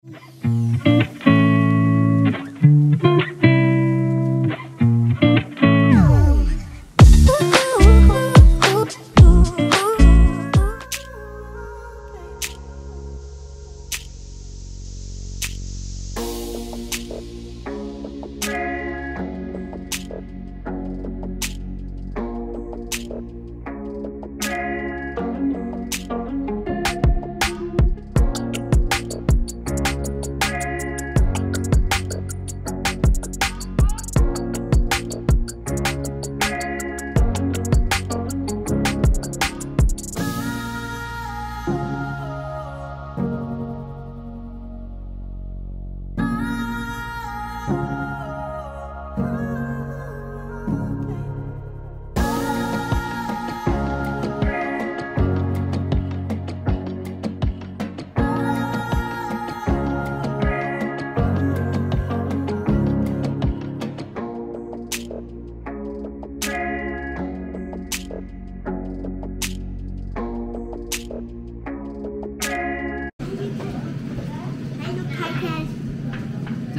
So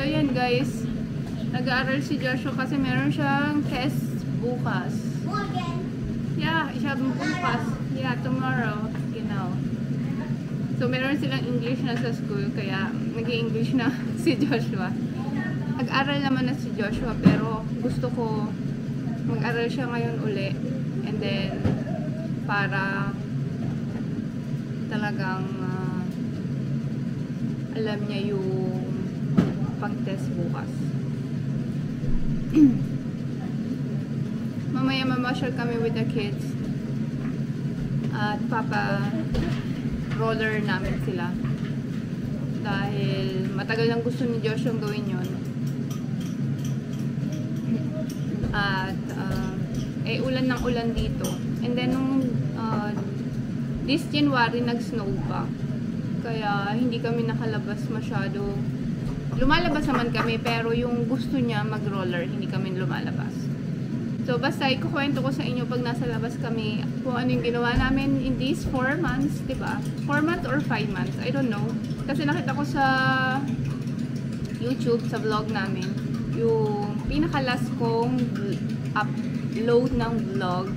yan guys, nag-aaral si Joshua kasi meron siyang test bukas. Yeah, siya bukas. Yeah, tomorrow, you know. So meron silang English na sa school, kaya nag-i-English na si Joshua. Nag-aral naman na si Joshua, pero gusto ko mag-aral siya ngayon uli. And then, para talagang alam niya yung pang-test bukas. Mamaya mamasyal kami with the kids at roller namin sila dahil matagal lang gusto ni Josh yung gawin yun. At ulan ng ulan dito, and then nung this January nag-snow pa, kaya hindi kami nakalabas masyado. Lumalabas naman kami, pero yung gusto niya mag-roller, hindi kami lumalabas. So, basta ikukwento ko sa inyo pag nasa labas kami kung ano yung ginawa namin in these 4 months, diba? 4 months or 5 months, I don't know. Kasi nakita ko sa YouTube, sa vlog namin, yung pinaka-last kong upload ng vlog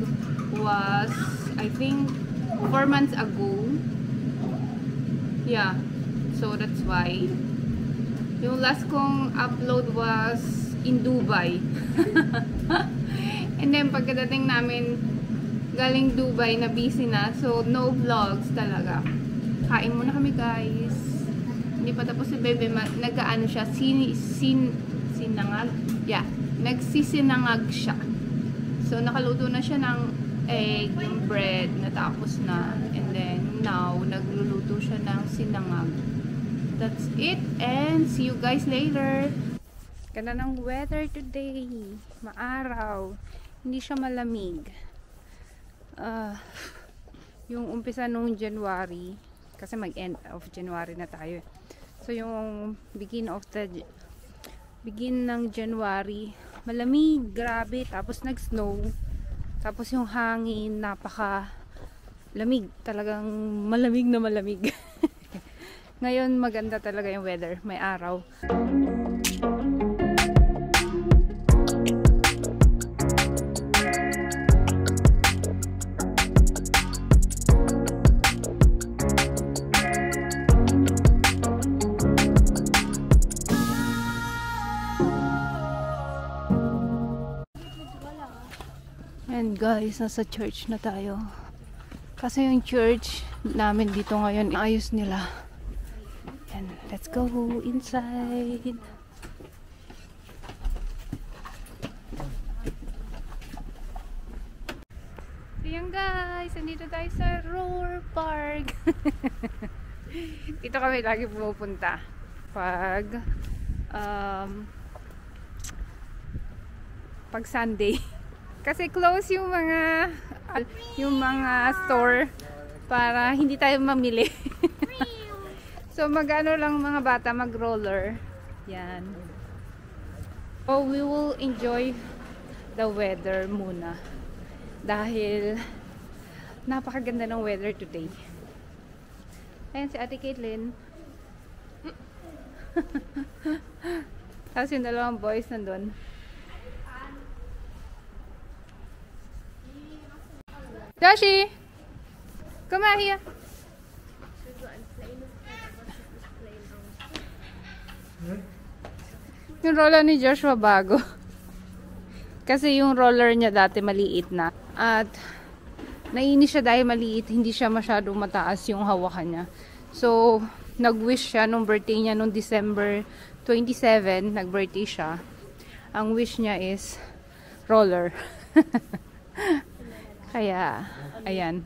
was, I think, 4 months ago. Yeah, so that's why. Yung last kong upload was in Dubai. And then pagkadating namin galing Dubai, na busy na. So no vlogs talaga. Kain muna kami guys. Hindi pa tapos si Bebe. Nag-ano siya, sinangag. Yeah, nagsisinangag siya. So nakaluto na siya ng egg, yung bread, natapos na. And then now, nagluluto siya ng sinangag. That's it, and see you guys later. Ganda ng weather today. Maaraw. Hindi siya malamig. Yung umpisa nung January, kasi mag-end of January na tayo. So yung begin ng January, malamig, grabe. Tapos nag-snow. Tapos yung hangin, napaka lamig. Talagang malamig na malamig. Ngayon maganda talaga yung weather, may araw. And guys, nasa church na tayo. Kasi yung church namin dito ngayon, ayos nila. And let's go inside. So yan guys, nandito tayo sa Roar Park. Dito kami lagi pupunta pag Sunday. Kasi close yung mga store para hindi tayo mamili. So mag-ano lang mga bata, mag-roller. Yan. So we will enjoy the weather muna. Dahil napakaganda ng weather today. Ayan si Ate Caitlin. Tapos yung dalawang boys nandun. Joshi! Come out here! Yung roller ni Joshua bago. Kasi yung roller niya dati maliit na. At nainis siya dahil maliit. Hindi siya masyado mataas yung hawakan niya. So, nag-wish siya nung birthday niya nung December 27. Nag-birthday siya. Ang wish niya is roller. Kaya, ayan.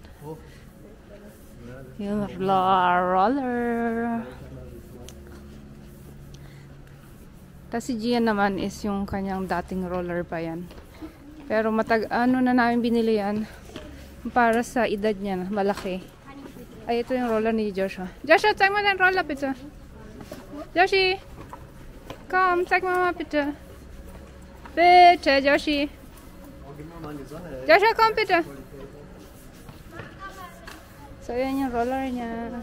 Yung roller. Tapos si Gian naman is yung kanyang dating roller pa yan. Pero ano na namin binili yan. Para sa edad niya, malaki. Ay, ito yung roller ni Joshua. Joshua, zeig mo den Roller bitte. Joshi, komm, zeig mo mal bitte. Bitte, Joshi. Joshua, komm bitte. So, yan yung roller niya.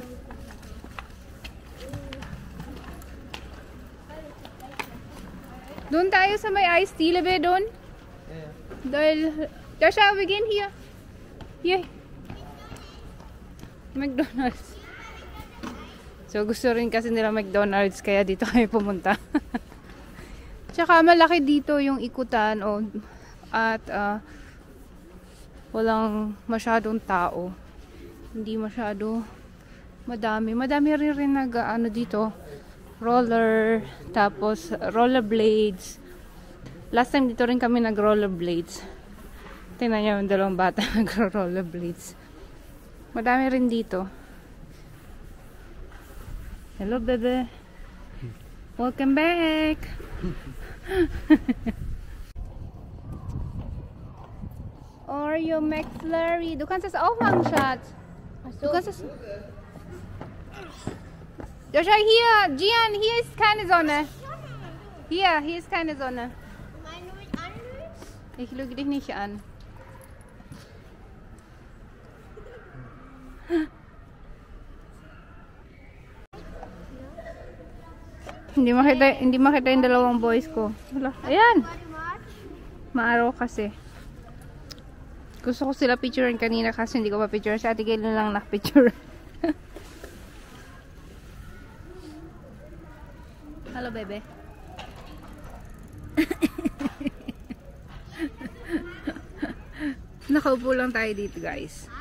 Doon tayo sa may iced tea, labi doon. Dahil, Joshua, we gehen hier. Hier. McDonald's. So, gusto rin kasi nila McDonald's, kaya dito kami pumunta. Tsaka, malaki dito yung ikutan, at walang masyadong tao. Hindi masyado madami. Madami rin nag-ano dito. Roller, tapos rollerblades. Last time dito rin kami nag-rollerblades. Tingnan niyo yung dalawang bata nag-rollerblades. Madami rin dito. Hello, bebe. Welcome back. Oreo McFlurry. Du kannst das auch machen, Schatz. Du kannst das... Joshua, hier, Gian, hier ist keine Sonne. Hier ist keine Sonne. Ich lüge dich nicht an. Hindi makita yung dalawang boys ko. Wala. Ayan. Maaraw kasi. Gusto ko sila picturean kanina kasi hindi ko pa picture. Si Ate Gail na lang nakapicture. Hello, bebe. Nakaupo lang tayo dito, guys.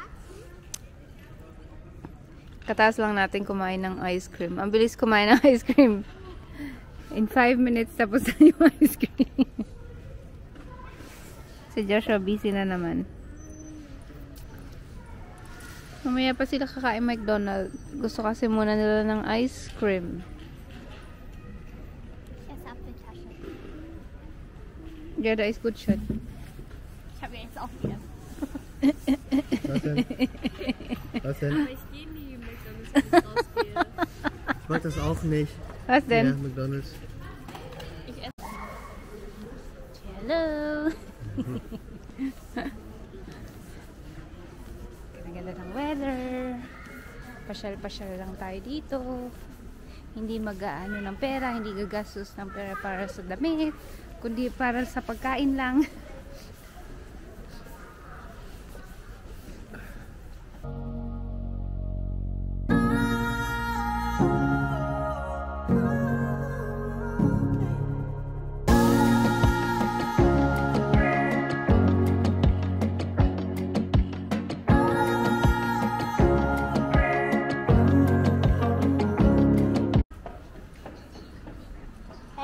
Kataas lang natin kumain ng ice cream. Ang bilis kumain ng ice cream. In 5 minutes, tapos na yung ice cream. Si Joshua, busy na naman. Mamaya pa sila kakain McDonald's. Gusto kasi muna nila ng ice cream. Ja, da ist gut schon. Ich habe jetzt auch wieder. Was denn? Was denn? Aber ich gehe nie McDonald's, wenn ich rausgehe. Ich mag das auch nicht. Was denn? Ja, McDonald's. Ich esse. Hello! Ganda ng weather. Pasyal-pasyal lang tayo dito. Hindi mag-aano ng pera, hindi gagastos ng pera para sa damit, kundi para sa pagkain lang.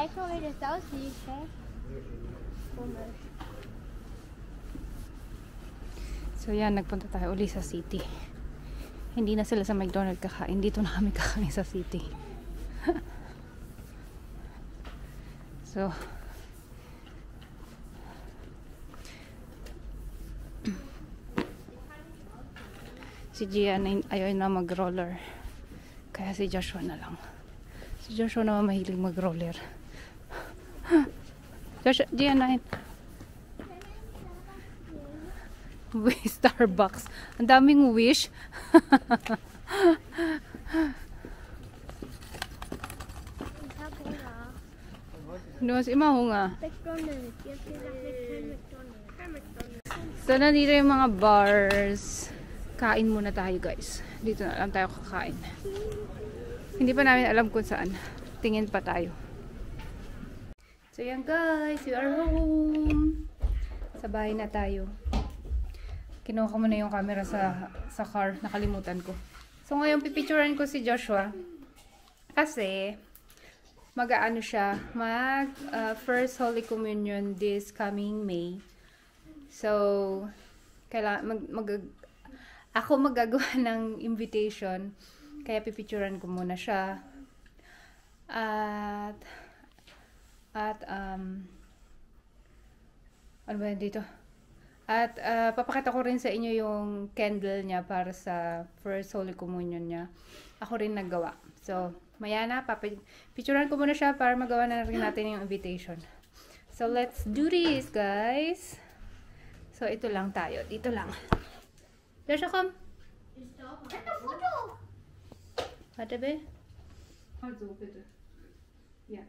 Hey, guck mal, wie das aussieht, hä? Komisch. So yan, nagpunta tayo uli sa city. Hindi na sila sa McDonald's kakain. Dito na kami kakain sa city. So, si Gian ayaw na mag-roller. Kaya si Joshua na lang. Si Joshua naman mahilig mag-roller. Joshua, Gian na yun. Starbucks. Ang daming wish. Ich habe Doon si Imaho nga. McDonald's. Jetzt gesagt, kein McDonald's. Kein McDonald's. So, nandito yung mga bars. Kain muna tayo, guys. Dito na lang tayo kakain. Hindi pa namin alam kung saan. Tingin pa tayo. So, yan guys. We are home. Sa bahay na tayo. Kinuha ko muna yung camera sa car. Nakalimutan ko. So, ngayon pipicturean ko si Joshua. Kasi, mag-aano siya. First Holy Communion this coming May. So, kailangan ako magagawa ng invitation. Kaya pipicturean ko muna siya. Ano ba yan dito? At papakita ko rin sa inyo yung candle niya para sa First Holy Communion niya. Ako rin naggawa. So, maya na, picturean ko muna siya para magawa na rin natin yung invitation. So, let's do this, guys. So, ito lang tayo. Dito lang. Joshua, come. Warte, be? Also, bitte. Ja.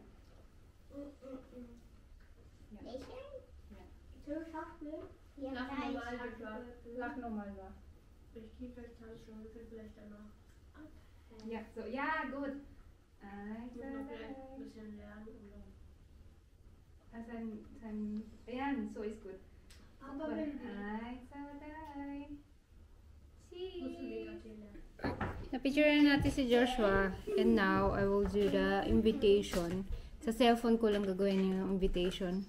Lach nochmal war. Ich gehe vielleicht tanzen und will vielleicht danach. Ja, so, ja, gut. Ich muss noch vielleicht ein bisschen lernen. Ayan, so is good. Aber wenn Na-picture na natin si Joshua. And now, I will do the invitation. Sa cellphone ko lang gagawin yung invitation.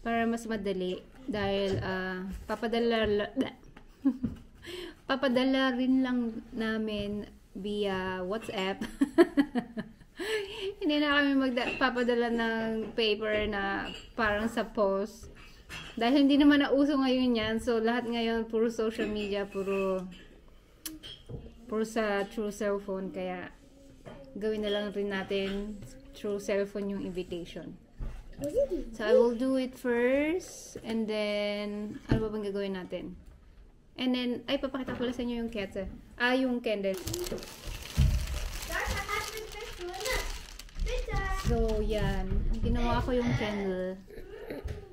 Para mas madali. Dahil, papadala rin lang namin via WhatsApp. Hindi na kami papadala ng paper na parang sa post. Dahil hindi naman nauso ngayon yan. So, lahat ngayon, puro social media, puro sa through cellphone. Kaya, gawin na lang rin natin through cellphone yung invitation. So, I will do it first. And then, ano ba bang gagawin natin? And then, ay, papakita ko pala sa inyo yung ketse. Yung candle. So, yan. Ginawa ko yung candle.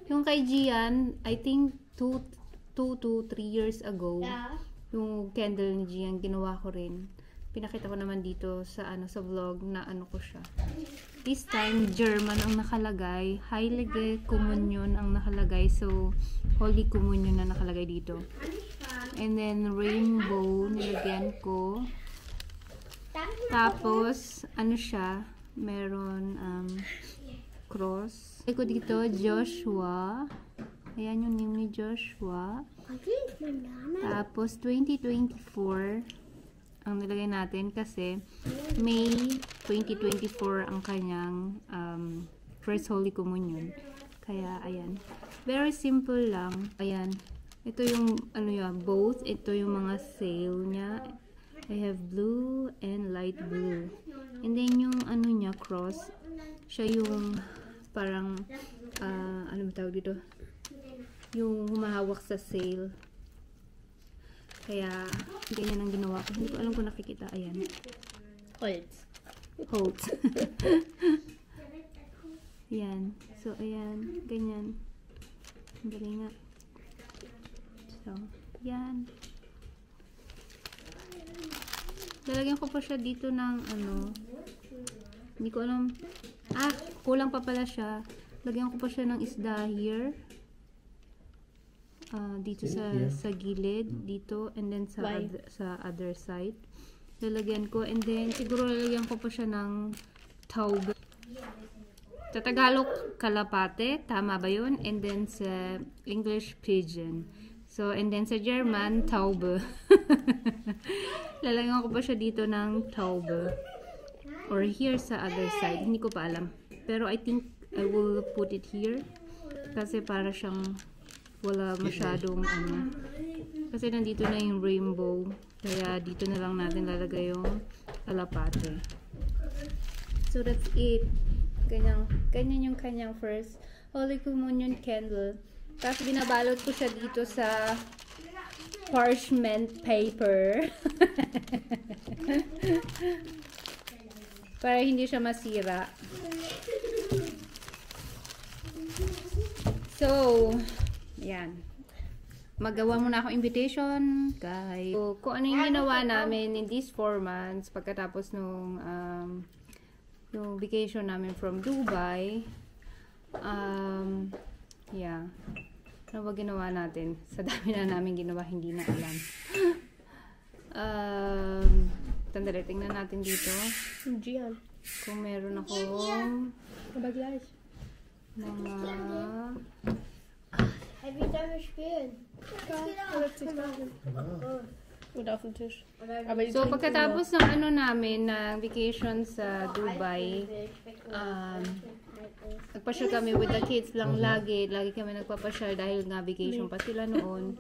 Yung kay Gian, I think 2 to 3 years ago, yung candle ni Gian, ginawa ko rin. Pinakita ko naman dito sa sa vlog na ko siya. This time, German ang nakalagay. Heilige Communion ang nakalagay. So, Holy Communion na nakalagay dito. And then, rainbow, nilagyan ko. Tapos, siya, meron, cross. Ito dito, Joshua. Ayan yung name ni Joshua. Tapos, 2024 ang nilagay natin kasi May 2024 ang kanyang First Holy Communion. Kaya, ayan. Very simple lang. Ayan. Ito yung, both. Ito yung mga sale niya. I have blue and light blue. And then yung niya, cross. Siya yung parang, ano ba tawag dito? Yung humahawak sa sale. Kaya, ganyan ang ginawa ko. Hindi ko alam kung nakikita. Ayan. Holds. Ayan. So, ayan. Ganyan. Ang galing nga. So, ayan. Lalagyan ko pa siya dito ng hindi ko alam. Kulang pa pala siya. Lagyan ko pa siya ng isda here. Dito sa gilid, dito, and then sa other side. Lalagyan ko, and then siguro lalagyan ko pa siya ng taube. Sa Tagalog, kalapate, tama ba yun? And then sa English, pigeon. So, and then sa German, taube. Lalagyan ko pa siya dito ng taube. Or here sa other side. Hindi ko pa alam. Pero I think I will put it here. Kasi para siyang wala masyadong Kasi nandito na yung rainbow. Kaya dito na lang natin lalagay yung kalapate. So that's it. Ganyan yung kanyang first Holy Communion candle. Tapos binabalot ko siya dito sa parchment paper. Para hindi siya masira. So, yan. Magawa muna ako invitation, guys. So, kung ano yung ginawa namin in these 4 months, pagkatapos nung yung vacation namin from Dubai, yeah. Ano ba ginawa natin? Sa dami na namin ginawa, hindi na alam. Tandali, tingnan natin dito. Gian. Kung meron akong Aber gleich. mga... Hey, wie sollen wir spielen? Oder auf dem Tisch. Aber So, pagkatapos ng ano namin, na vacation sa Dubai, nagpasyal kami with the kids lang lagi. Lagi kami nagpapasyal dahil nga vacation pa sila noon.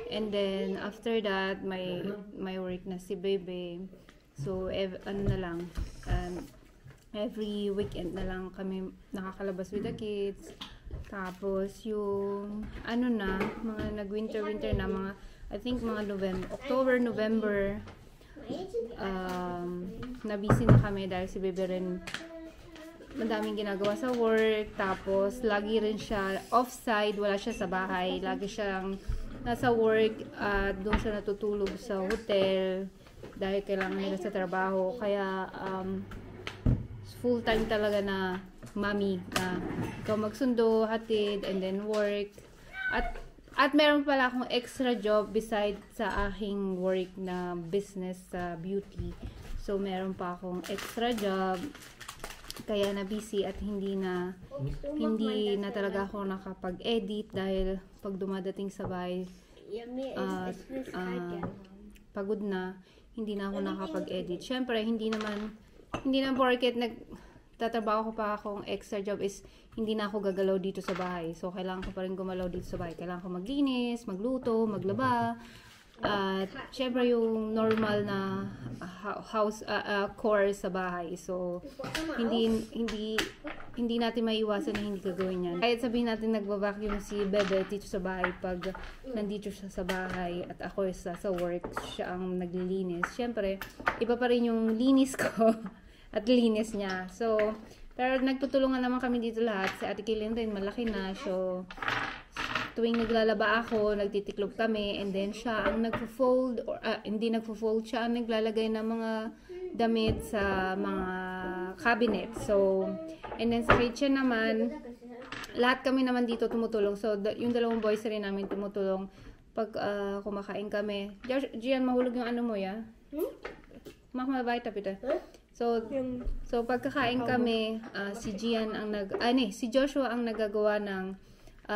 And then, after that, may work na si Bebe. So, ano na lang, every weekend na lang kami nakakalabas with the kids. Tapos, yung, ano na, mga nag-winter na, mga, I think mga October, November, na-busy na kami dahil si Bebe rin madaming ginagawa sa work. Tapos, lagi rin siya offside, wala siya sa bahay. Lagi siyang nasa work, doon siya natutulog sa hotel dahil kailangan nila sa trabaho. Kaya, full-time talaga na mommy na ikaw magsundo, hatid, and then work. At meron pala akong extra job beside sa aking work na business sa beauty. So, meron pa akong extra job. Kaya na busy at hindi na talaga ako nakapag-edit dahil pag dumadating sa bahay, pagod na, hindi na ako nakapag-edit. Syempre, hindi naman porket nagtatrabaho ko pa akong extra job is hindi na ako gagalaw dito sa bahay. So, kailangan ko pa rin gumalaw dito sa bahay. Kailangan ko maglinis, magluto, maglaba. At, syempre, yung normal na house chores sa bahay. So, hindi natin maiwasan na hindi gagawin yan. Kahit sabihin natin nagva-vacuum si Bebe dito sa bahay pag nandito siya sa bahay at ako sa work, siya ang naglilinis. Syempre, iba pa rin yung linis ko at linis niya. So, pero nagtutulungan naman kami dito lahat. Si Ate Kaylin rin, malaki na. So, tuwing naglalaba ako, nagtitiklop kami, and then siya ang nagfo-fold, or hindi nagfo-fold, siya ang naglalagay ng mga damit sa mga cabinet. So, and then sa kitchen naman, lahat kami naman dito tumutulong. So, yung dalawang boys rin namin tumutulong pag kumakain kami. Gian, mahulog yung ano mo, ya? Makamabay tapita. So pagkakain kami, si Gian ang si Joshua ang nagagawa ng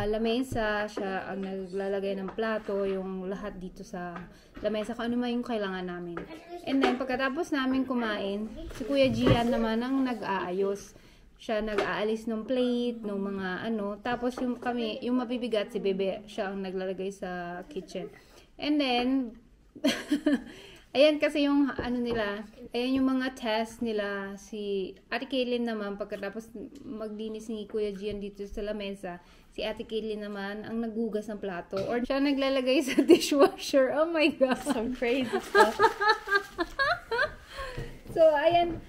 lamesa, siya ang naglalagay ng plato, yung lahat dito sa lamesa, kung ano man yung kailangan namin. And then, pagkatapos namin kumain, si Kuya Gian naman ang nag-aayos. Siya nag-aalis ng plate, ng mga ano, tapos yung mabibigat, si Bebe, siya ang naglalagay sa kitchen. And then, ayan kasi yung ano nila, ayan yung mga test nila. Si Ate Kaylin naman, pagkatapos maglinis ni Kuya Gian dito sa lamesa, si Ate Kaylin naman ang naghugas ng plato. Or siya naglalagay sa dishwasher. Oh my God. some crazy stuff. So, ayan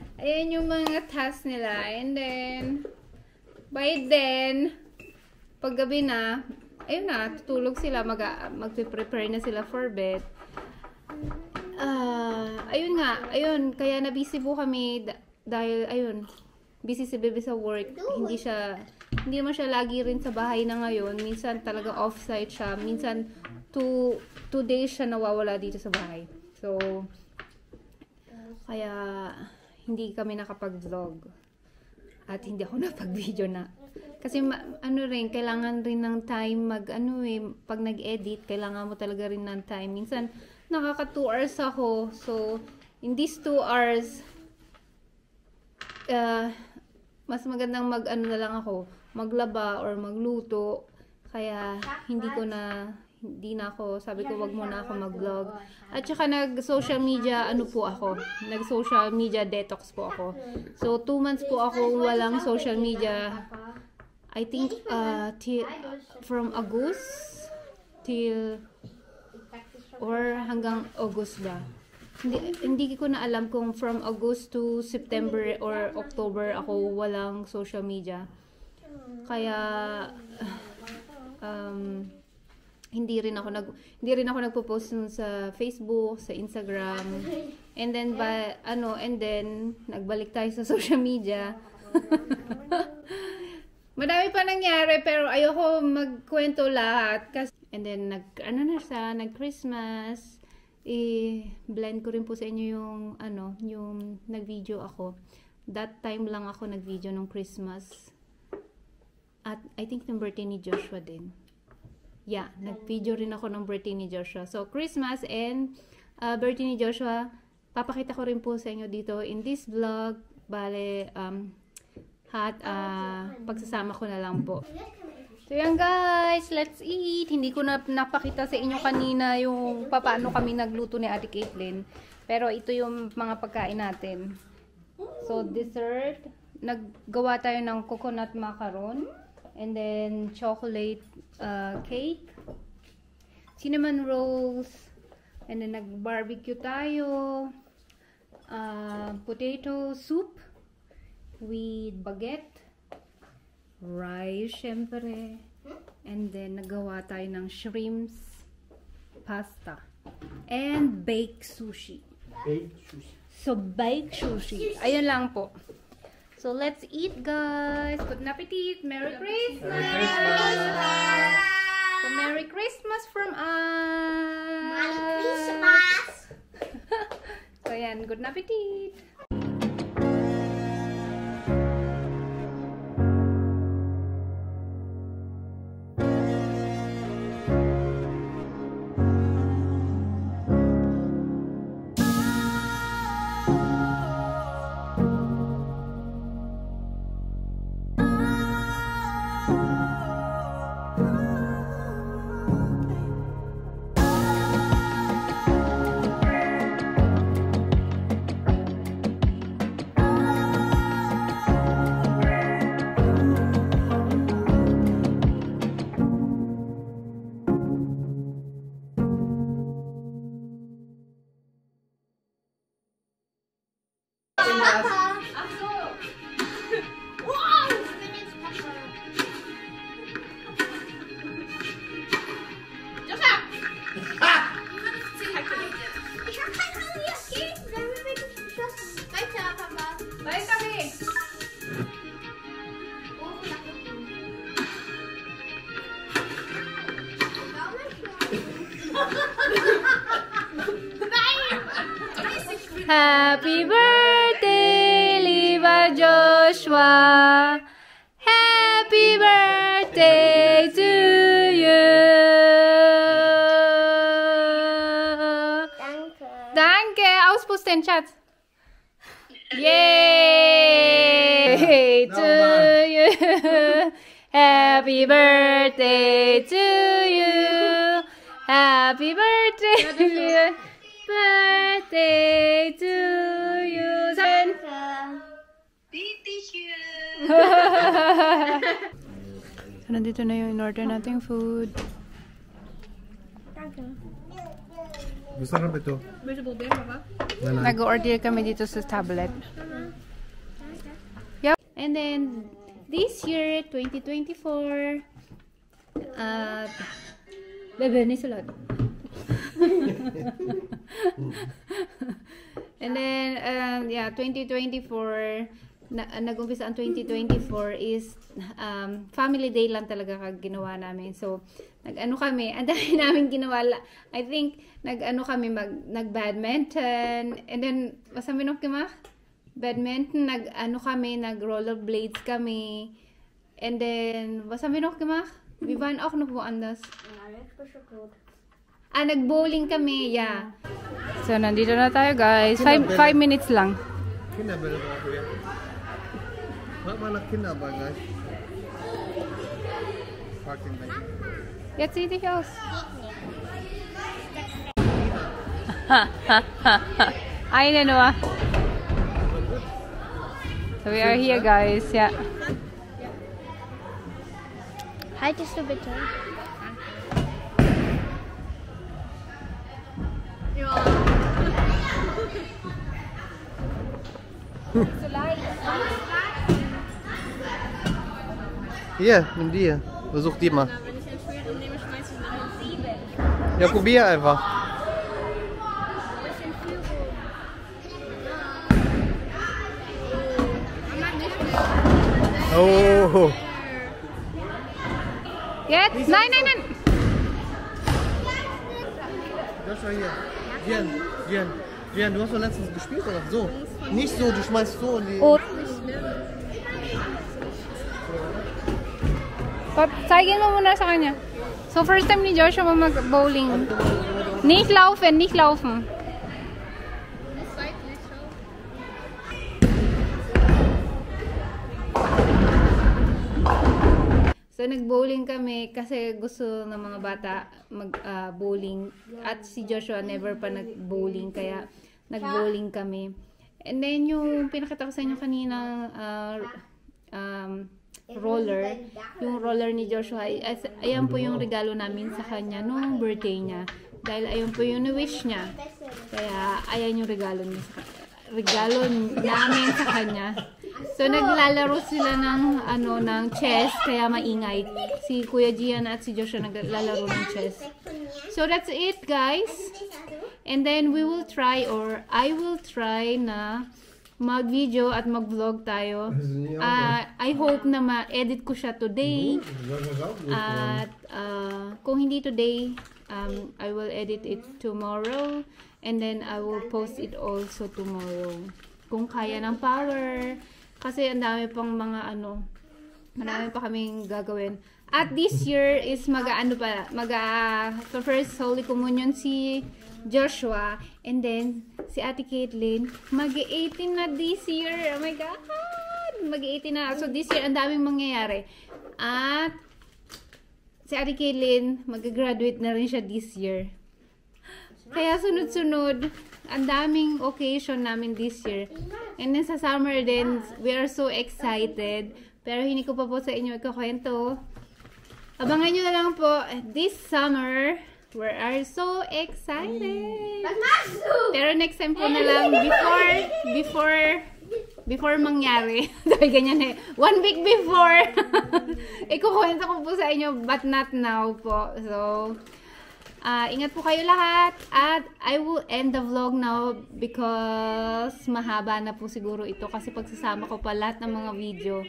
yung mga tasks nila. And then, by then, paggabi na, ayun na, tutulog sila, magpe-prepare na sila for bed. Ayun, kaya na-busy po kami dahil, ayun, busy si Bebe sa work. Hindi naman siya lagi rin sa bahay na ngayon. Minsan talaga off-site siya. Minsan, 2 days siya nawawala dito sa bahay. So, kaya, hindi kami nakapag-vlog. At hindi ako napag-video na. Kasi, kailangan rin ng time pag nag-edit, kailangan mo talaga rin ng time. Minsan, nakaka 2 hours ako. So, in these 2 hours, mas magandang na lang ako, maglaba or magluto. Kaya, hindi na ako, sabi ko, wag muna ako mag-vlog. At saka, nag-social media detox po ako. So, 2 months po ako walang social media. I think, from August till or hanggang August ba. Hindi ko na alam kung from August to September or October ako walang social media. Kaya hindi rin ako nagpo-post nun sa Facebook, sa Instagram. And then nagbalik tayo sa social media. Madami pa nangyari pero ayoko magkwento lahat kasi and then nag-Christmas. I-blend ko rin po sa inyo yung nag-video ako. That time lang ako nag-video nung Christmas. At I think yung birthday ni Joshua din. Yeah, nag-video rin ako ng birthday ni Joshua. So, Christmas and birthday ni Joshua, papakita ko rin po sa inyo dito in this vlog. Bale, pagsasama ko na lang po. So, yan guys, let's eat. Hindi ko na napakita sa inyo kanina yung paano kami nagluto ni Ate Caitlin. Pero ito yung mga pagkain natin. So, dessert. Naggawa tayo ng coconut macaron. And then, chocolate cake, cinnamon rolls, and then nag-barbecue tayo, potato soup with baguette, rice, syempre, and then nagawa tayo ng shrimps, pasta, and baked sushi. So, baked sushi. Ayun lang po. So, let's eat, guys. Good appetit. Merry Christmas. Merry Christmas. So, Merry Christmas from us. Merry Christmas. So, yan. Good appetit. Happy birthday, lieber Joshua. Happy birthday to you. Danke. Auspusten, Schatz. Yay to you. Happy birthday to you. Happy birthday to you. Birthday to you. So, nandito na yung in-order nating food. Gusto na ba ito? Nag-order kami dito sa tablet. Yep. And then, this year, 2024, bebe, ni sulat. And then, yeah, 2024, nag-umpisa ang 2024 is family day lang talaga ginawa namin. So, nag-ano kami, ang dami namin ginawa. I think, nag-badminton. And then, masabi nung kimah? Badminton, nag-ano kami, nag-rollerblades kami. And then, masabi nung kimah? Vi waren auch noch woanders. Nag-bowling kami, yeah. So, nandito na tayo, guys. 5 minutes lang. Kinabal ba ako yan? Wala man kinabal, guys. Parking na yun. Jetzt sieht dich aus. Eine nur. So, we are here, guys. Yeah. Haltest du bitte? Hier, nimm die hier. Versuch die mal. Ja, probier einfach. Oh. Jetzt? Nein, nein, nein. Das war hier. Gian, du hast doch letztens gespielt, oder? So. Nicht so, du schmeißt so in die... Oh. Zeigin mo muna sa kanya. So, first time ni Joshua mag-bowling. Nicht laufen, nicht laufen. So, nag-bowling kami kasi gusto ng mga bata mag-bowling. At si Joshua never pa nag-bowling, kaya nag-bowling kami. And then, yung pinakita ko sa inyo kanina, roller, yung roller ni Joshua, ayan po yung regalo namin sa kanya nung birthday niya. Dahil ayan po yung wish niya. Kaya, ayan yung regalo namin sa kanya. So, naglalaro sila ng, ng chess, kaya maingay. Si Kuya Gian at si Joshua naglalaro ng chess. So, that's it, guys. And then, we will try, or I will try na mag-video at mag-vlog tayo. I hope na ma-edit ko siya today. At, kung hindi today, I will edit it tomorrow. And then, I will post it also tomorrow. Kung kaya ng power. Kasi ang dami pang mga marami pa kaming gagawin. At this year is so first Holy Communion si Joshua, and then si Ate Caitlin, mag-18 na this year. Oh my God! Mag-18 na. So this year, ang daming mangyayari. At si Ate Caitlin, mag-graduate na rin siya this year. Kaya sunod-sunod, ang daming occasion namin this year. And then sa summer din, we are so excited. Pero hindi ko pa po sa inyo ikakwento. Abangan nyo na lang po, this summer, we are so excited. Pero next time po na lang, before mangyari. Dahil ganyan eh. 1 week before. Ikukwento ko po sa inyo, but not now po. So, ingat po kayo lahat. At I will end the vlog now because mahaba na po siguro ito kasi pagsasama ko pa lahat ng mga video.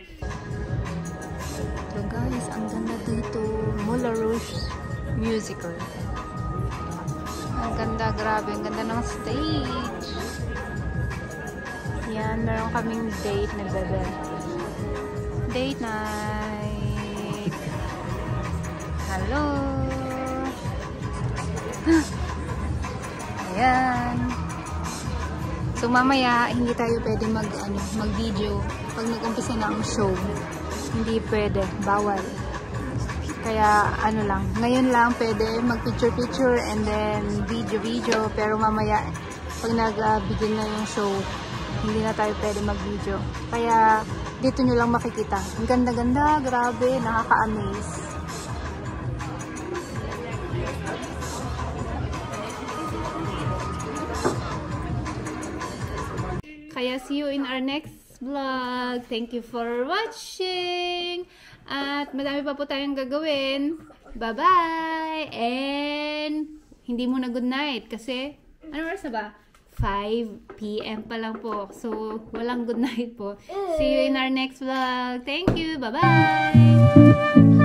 So guys, ang ganda dito. Moulin Rouge Musical. Ang ganda, grabe. Ang ganda ng stage. Yan, meron kaming date na bebe. Date night. Hello. Ayan. So mamaya hindi tayo pwede mag-video pag nag-umpisa na ang show. Hindi pwede, bawal. Kaya lang, ngayon lang pwede mag-picture and then video, pero mamaya pag nag-begin na yung show, hindi na tayo pwede mag-video. Kaya dito nyo lang makikita. Ang ganda-ganda, grabe, nakaka-amaze. Kaya see you in our next vlog. Thank you for watching. At madami pa po tayong gagawin. Bye-bye! And hindi muna good night kasi ano oras na ba? 5 PM pa lang po. So, walang good night po. See you in our next vlog. Thank you. Bye-bye!